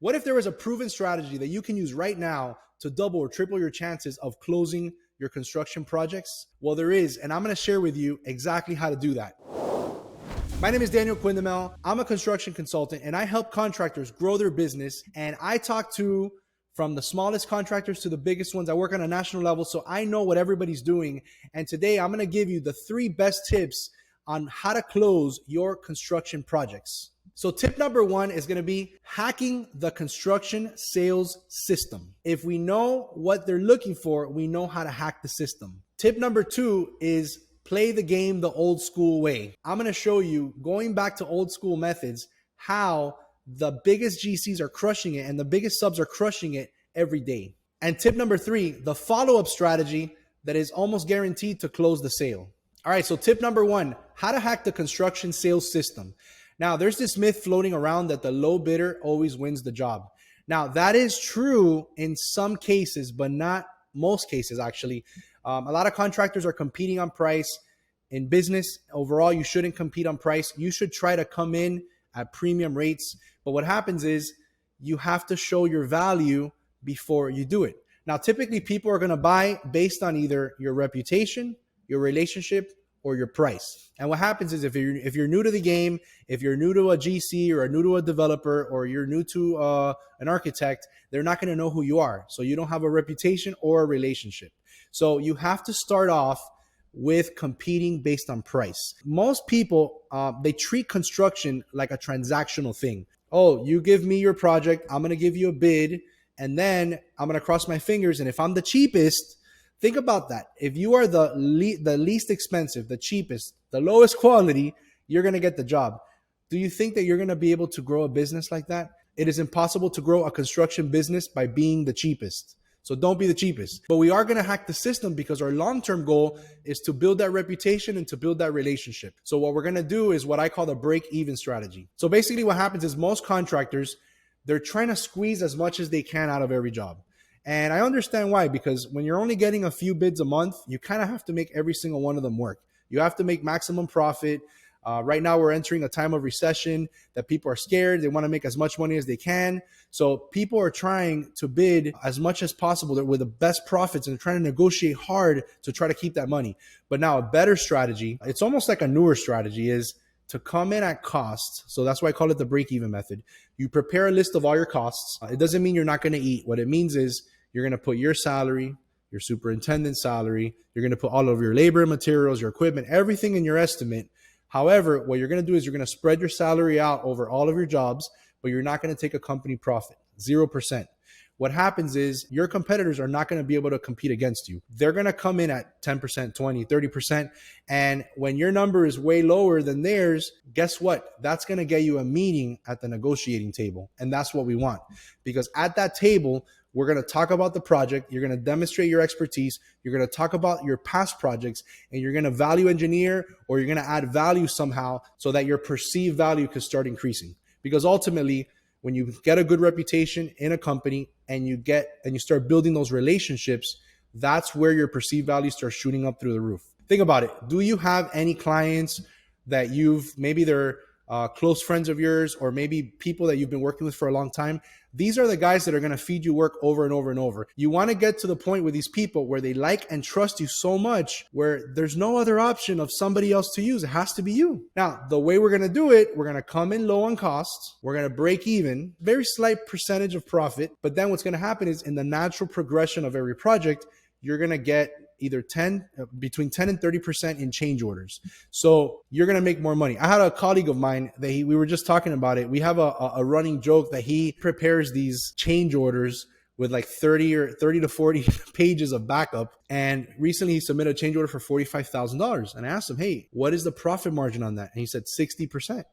What if there was a proven strategy that you can use right now to double or triple your chances of closing your construction projects? Well, there is, and I'm going to share with you exactly how to do that. My name is Daniel Quindemil. I'm a construction consultant and I help contractors grow their business. And I talk to from the smallest contractors to the biggest ones. I work on a national level, so I know what everybody's doing. And today I'm going to give you the 3 best tips on how to close your construction projects. So tip number 1 is going to be hacking the construction sales system. If we know what they're looking for, we know how to hack the system. Tip number 2 is play the game the old school way. I'm going to show you, going back to old school methods, how the biggest GCs are crushing it and the biggest subs are crushing it every day. And tip number 3, the follow-up strategy that is almost guaranteed to close the sale. All right, so tip number 1, how to hack the construction sales system. Now, there's this myth floating around that the low bidder always wins the job. Now, that is true in some cases, but not most cases, actually. A lot of contractors are competing on price. In business, overall, you shouldn't compete on price. You should try to come in at premium rates. But what happens is you have to show your value before you do it. Now, typically, people are going to buy based on either your reputation, your relationship, or your price. And what happens is if you're new to the game, if you're new to a GC or new to a developer, or you're new to an architect, they're not going to know who you are. So you don't have a reputation or a relationship. So you have to start off with competing based on price. Most people, they treat construction like a transactional thing. Oh, you give me your project, I'm going to give you a bid, and then I'm going to cross my fingers. And if I'm the cheapest, think about that. If you are the least expensive, the cheapest, the lowest quality, you're going to get the job. Do you think that you're going to be able to grow a business like that? It is impossible to grow a construction business by being the cheapest. So don't be the cheapest. But we are going to hack the system because our long-term goal is to build that reputation and to build that relationship. So what we're going to do is what I call the break-even strategy. So basically what happens is most contractors, they're trying to squeeze as much as they can out of every job. And I understand why, because when you're only getting a few bids a month, you kind of have to make every single one of them work. You have to make maximum profit. Right now, we're entering a time of recession that people are scared. They want to make as much money as they can. So people are trying to bid as much as possible with the best profits and trying to negotiate hard to try to keep that money. But now a better strategy, it's almost like a newer strategy, is to come in at cost. So that's why I call it the break-even method. You prepare a list of all your costs. It doesn't mean you're not going to eat. What it means is you're going to put your salary, your superintendent's salary, you're going to put all of your labor and materials, your equipment, everything in your estimate. However, what you're going to do is you're going to spread your salary out over all of your jobs, but you're not going to take a company profit, 0%. What happens is your competitors are not going to be able to compete against you. They're going to come in at 10%, 20, 30%. And when your number is way lower than theirs, guess what? That's going to get you a meeting at the negotiating table. And that's what we want, because at that table, we're going to talk about the project. You're going to demonstrate your expertise. You're going to talk about your past projects, and you're going to value engineer, or you're going to add value somehow so that your perceived value can start increasing. Because ultimately, when you get a good reputation in a company and you start building those relationships, that's where your perceived value starts shooting up through the roof. Think about it. Do you have any clients that maybe they're close friends of yours, or maybe people that you've been working with for a long time? These are the guys that are going to feed you work over and over and over. You want to get to the point with these people where they like and trust you so much, where there's no other option of somebody else to use. It has to be you. Now, the way we're going to do it, we're going to come in low on costs. We're going to break even, very slight percentage of profit. But then what's going to happen is, in the natural progression of every project, you're going to get either between 10 and 30% in change orders. So you're going to make more money. I had a colleague of mine that we were just talking about it. We have a running joke that he prepares these change orders with like 30 to 40 pages of backup. And recently he submitted a change order for $45,000. And I asked him, hey, what is the profit margin on that? And he said 60%.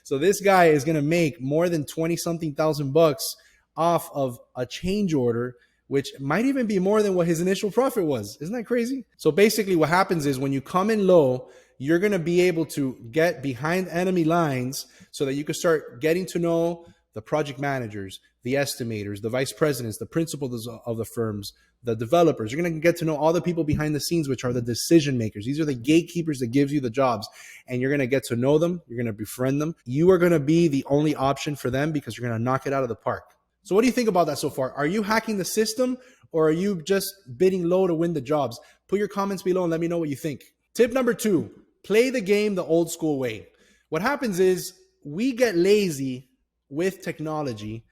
So this guy is going to make more than 20 something thousand bucks off of a change order, which might even be more than what his initial profit was. Isn't that crazy? So basically what happens is, when you come in low, you're going to be able to get behind enemy lines so that you can start getting to know the project managers, the estimators, the vice presidents, the principals of the firms, the developers. You're going to get to know all the people behind the scenes, which are the decision makers. These are the gatekeepers that gives you the jobs, and you're going to get to know them. You're going to befriend them. You are going to be the only option for them because you're going to knock it out of the park. So what do you think about that so far? Are you hacking the system, or are you just bidding low to win the jobs? Put your comments below and let me know what you think. Tip number 2, play the game the old school way. What happens is we get lazy with technology.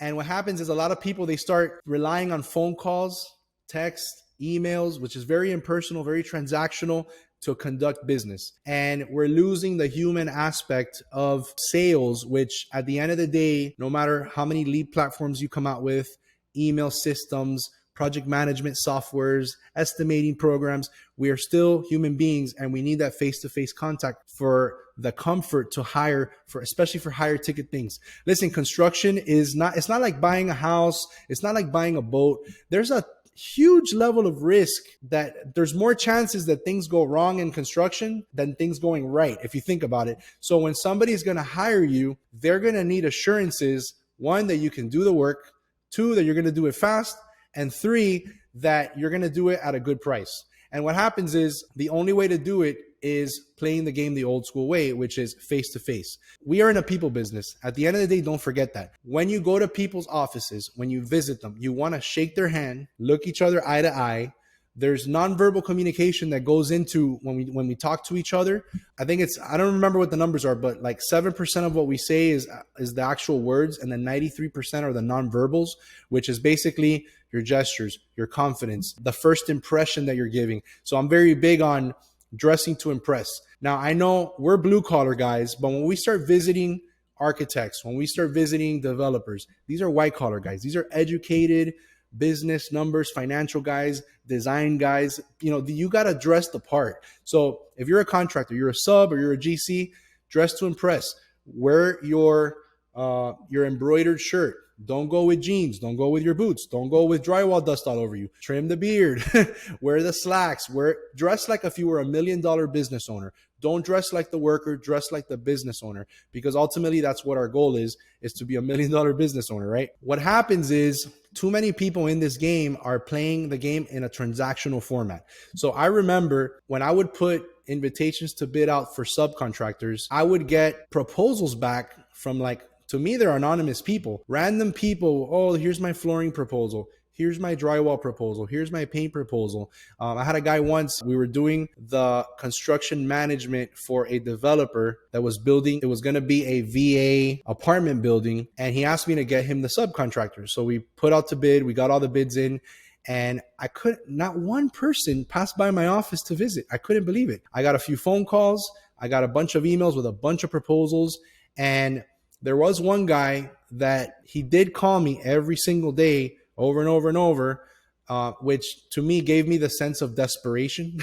And what happens is a lot of people, they start relying on phone calls, text, emails, which is very impersonal, very transactional to conduct business. And we're losing the human aspect of sales, which at the end of the day, no matter how many lead platforms you come out with, email systems, project management softwares, estimating programs, we are still human beings, and we need that face-to-face contact for the comfort to hire, for especially for higher ticket things. Listen, construction is not, it's not like buying a house. It's not like buying a boat. There's a huge level of risk that there's more chances that things go wrong in construction than things going right, if you think about it. So when somebody is going to hire you, they're going to need assurances, 1, that you can do the work, 2, that you're going to do it fast, and 3, that you're going to do it at a good price. And what happens is the only way to do it is playing the game the old school way, which is face to face. We are in a people business. At the end of the day, don't forget that. When you go to people's offices, when you visit them, you want to shake their hand, look each other eye to eye. There's nonverbal communication that goes into when we talk to each other. I think it's, I don't remember what the numbers are, but like 7% of what we say is the actual words, and then 93% are the nonverbals, which is basically your gestures, your confidence, the first impression that you're giving. So I'm very big on dressing to impress. Now, I know we're blue collar guys, but when we start visiting architects, when we start visiting developers, these are white collar guys. These are educated business, numbers, financial guys, design guys. You know, you got to dress the part. So if you're a contractor, you're a sub, or you're a GC, dress to impress. Wear your embroidered shirt. Don't go with jeans. Don't go with your boots. Don't go with drywall dust all over you. Trim the beard. Wear the slacks. Dress like if you were $1 million business owner. Don't dress like the worker. Dress like the business owner, because ultimately that's what our goal is to be $1 million business owner, right? What happens is too many people in this game are playing the game in a transactional format. So I remember when I would put invitations to bid out for subcontractors, I would get proposals back from, like, to me, they're anonymous people, random people. Oh, here's my flooring proposal. Here's my drywall proposal. Here's my paint proposal. I had a guy once, we were doing the construction management for a developer that was building, it was going to be a VA apartment building. And he asked me to get him the subcontractor. So we put out to bid, we got all the bids in, and not one person passed by my office to visit. I couldn't believe it. I got a few phone calls. I got a bunch of emails with a bunch of proposals. And there was one guy that he did call me every single day, over and over and over, which to me gave me the sense of desperation.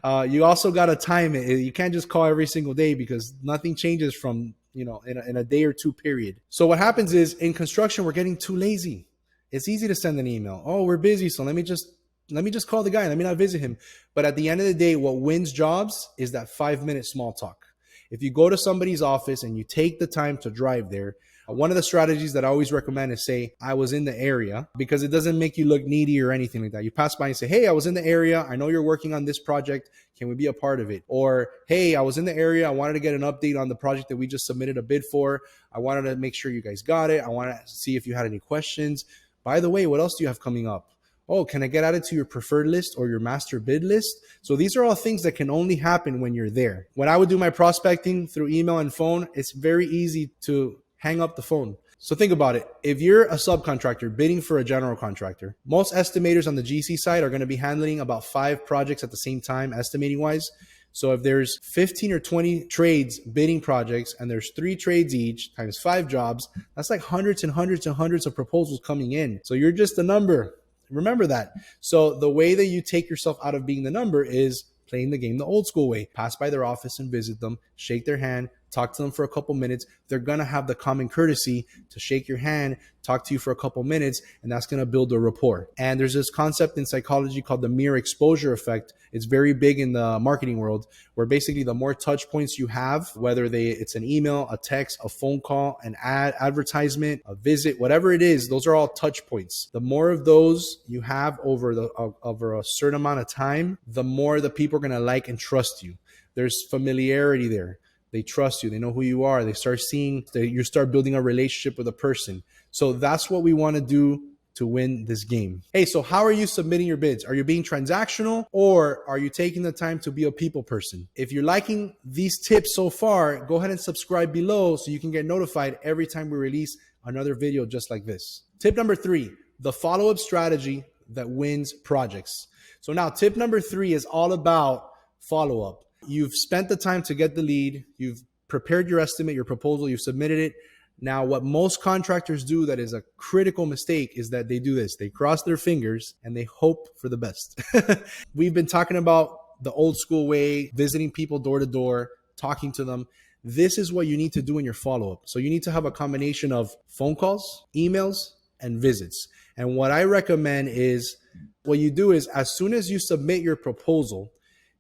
You also got to time it. You can't just call every single day, because nothing changes from, in a day or two period. So what happens is in construction, we're getting too lazy. It's easy to send an email. Oh, we're busy, so let me just call the guy. Let me not visit him. But at the end of the day, what wins jobs is that 5-minute small talk. If you go to somebody's office and you take the time to drive there, one of the strategies that I always recommend is say, I was in the area, because it doesn't make you look needy or anything like that. You pass by and say, hey, I was in the area. I know you're working on this project. Can we be a part of it? Or, hey, I was in the area. I wanted to get an update on the project that we just submitted a bid for. I wanted to make sure you guys got it. I wanted to see if you had any questions. By the way, what else do you have coming up? Oh, can I get added to your preferred list or your master bid list? So these are all things that can only happen when you're there. When I would do my prospecting through email and phone, it's very easy to hang up the phone. So think about it. If you're a subcontractor bidding for a general contractor, most estimators on the GC side are going to be handling about 5 projects at the same time, estimating wise. So if there's 15 or 20 trades bidding projects, and there's 3 trades each times 5 jobs, that's like hundreds and hundreds and hundreds of proposals coming in. So you're just a number. Remember that. So the way that you take yourself out of being the number is playing the game the old school way. Pass by their office and visit them, shake their hand, talk to them for a couple minutes. They're going to have the common courtesy to shake your hand, talk to you for a couple minutes, and that's going to build a rapport. And there's this concept in psychology called the mere exposure effect. It's very big in the marketing world, where basically the more touch points you have, whether it's an email, a text, a phone call, an advertisement, a visit, whatever it is, those are all touch points. The more of those you have over a certain amount of time, the more the people are going to like and trust you. There's familiarity there. They trust you. They know who you are. They start seeing that you start building a relationship with a person. So that's what we want to do to win this game. Hey, so how are you submitting your bids? Are you being transactional, or are you taking the time to be a people person? If you're liking these tips so far, go ahead and subscribe below so you can get notified every time we release another video just like this. Tip number 3, the follow-up strategy that wins projects. So now tip number 3 is all about follow-up. You've spent the time to get the lead. You've prepared your estimate, your proposal, you've submitted it. Now, what most contractors do that is a critical mistake is that they do this. They cross their fingers and they hope for the best. We've been talking about the old school way, visiting people door to door, talking to them. This is what you need to do in your follow-up. So you need to have a combination of phone calls, emails, and visits. And what I recommend is what you do is as soon as you submit your proposal,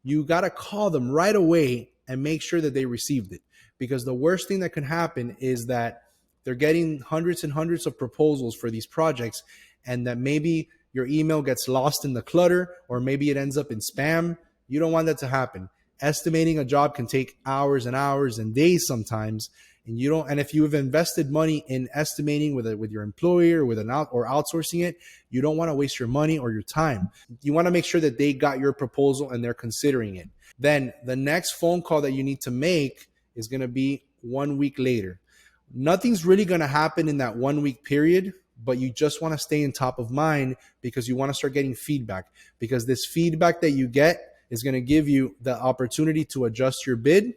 you got to call them right away and make sure that they received it. Because the worst thing that can happen is that they're getting hundreds and hundreds of proposals for these projects, and that maybe your email gets lost in the clutter, or maybe it ends up in spam. You don't want that to happen. Estimating a job can take hours and hours and days sometimes. And if you have invested money in estimating with your employer or outsourcing it, you don't want to waste your money or your time. You want to make sure that they got your proposal and they're considering it. Then the next phone call that you need to make is going to be 1 week later. Nothing's really going to happen in that 1 week period, but you just want to stay in top of mind because you want to start getting feedback, because this feedback that you get is going to give you the opportunity to adjust your bid.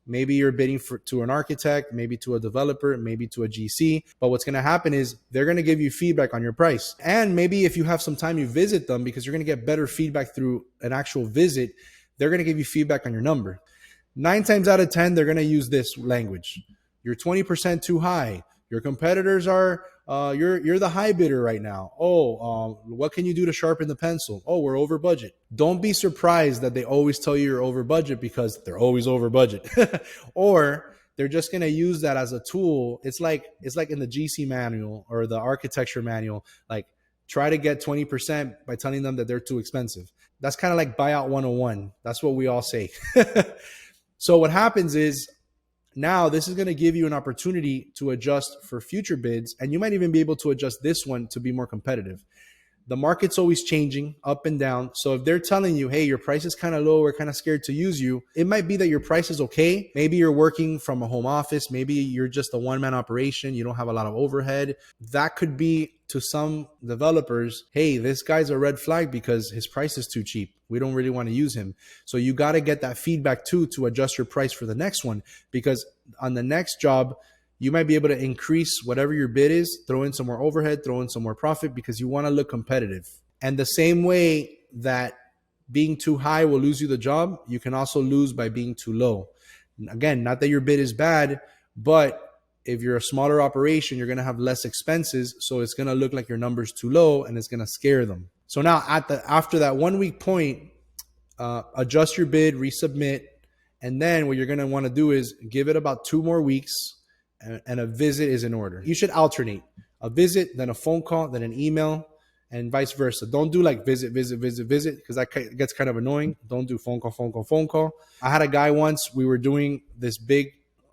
Maybe you're bidding to an architect, maybe to a developer, maybe to a GC. But what's going to happen is they're going to give you feedback on your price. And maybe if you have some time, you visit them, because you're going to get better feedback through an actual visit. They're going to give you feedback on your number. 9 times out of 10, they're going to use this language. You're 20% too high. Your competitors are, you're the high bidder right now. What can you do to sharpen the pencil? Oh, we're over budget. Don't be surprised that they always tell you you're over budget, because they're always over budget. Or they're just going to use that as a tool. It's like in the GC manual or the architecture manual, like try to get 20% by telling them that they're too expensive. That's kind of like buyout 101. That's what we all say. So what happens is, now this is going to give you an opportunity to adjust for future bids, and you might even be able to adjust this one to be more competitive. The market's always changing up and down. So if they're telling you, hey, your price is kind of low, we're kind of scared to use you, it might be that your price is okay. Maybe you're working from a home office. Maybe you're just a one-man operation. You don't have a lot of overhead. That could be, to some developers, hey, this guy's a red flag because his price is too cheap. We don't really want to use him. So you got to get that feedback too, to adjust your price for the next one, because on the next job, you might be able to increase whatever your bid is, throw in some more overhead, throw in some more profit, because you want to look competitive. And the same way that being too high will lose you the job, you can also lose by being too low. Again, not that your bid is bad, but if you're a smaller operation, you're going to have less expenses. So it's going to look like your number's too low, and it's going to scare them. So now after that 1 week point, adjust your bid, resubmit. And then what you're going to want to do is give it about 2 more weeks, and a visit is in order. You should alternate a visit, then a phone call, then an email, and vice versa. Don't do like visit, because that gets kind of annoying. Don't do phone call. I had a guy once, we were doing this big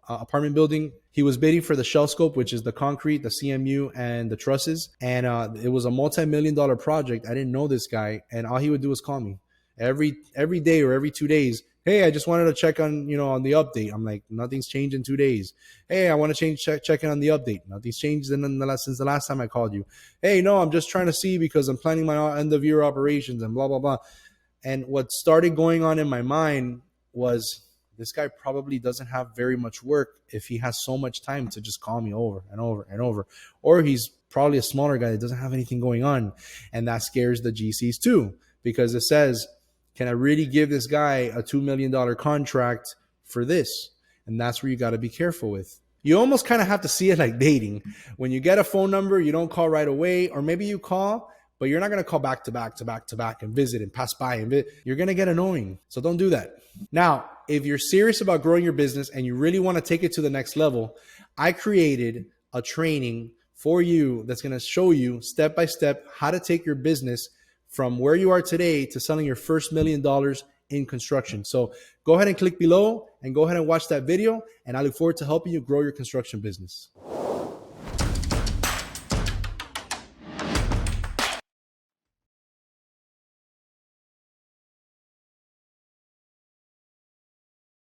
apartment building. He was bidding for the shell scope, which is the concrete, the CMU, and the trusses. And it was a multi-million-dollar project. I didn't know this guy, and all he would do was call me every day or every 2 days. Hey, I just wanted to check on, on the update. I'm like, nothing's changed in 2 days. Hey, I want to check in on the update. Nothing's changed since the last time I called you. Hey, no, I'm just trying to see because I'm planning my end of year operations and blah, blah, blah. And what started going on in my mind was, this guy probably doesn't have very much work if he has so much time to just call me over and over and over. Or he's probably a smaller guy that doesn't have anything going on. And that scares the GCs too, because it says, can I really give this guy a $2 million contract for this? And that's where you got to be careful with. You almost kind of have to see it like dating. When you get a phone number, you don't call right away, or maybe you call, but you're not going to call back to back to back to back and visit and pass by and visit. You're going to get annoying. So don't do that. Now, if you're serious about growing your business and you really want to take it to the next level, I created a training for you that's going to show you step by step how to take your business from where you are today to selling your first $1 million in construction. So go ahead and click below and go ahead and watch that video. And I look forward to helping you grow your construction business.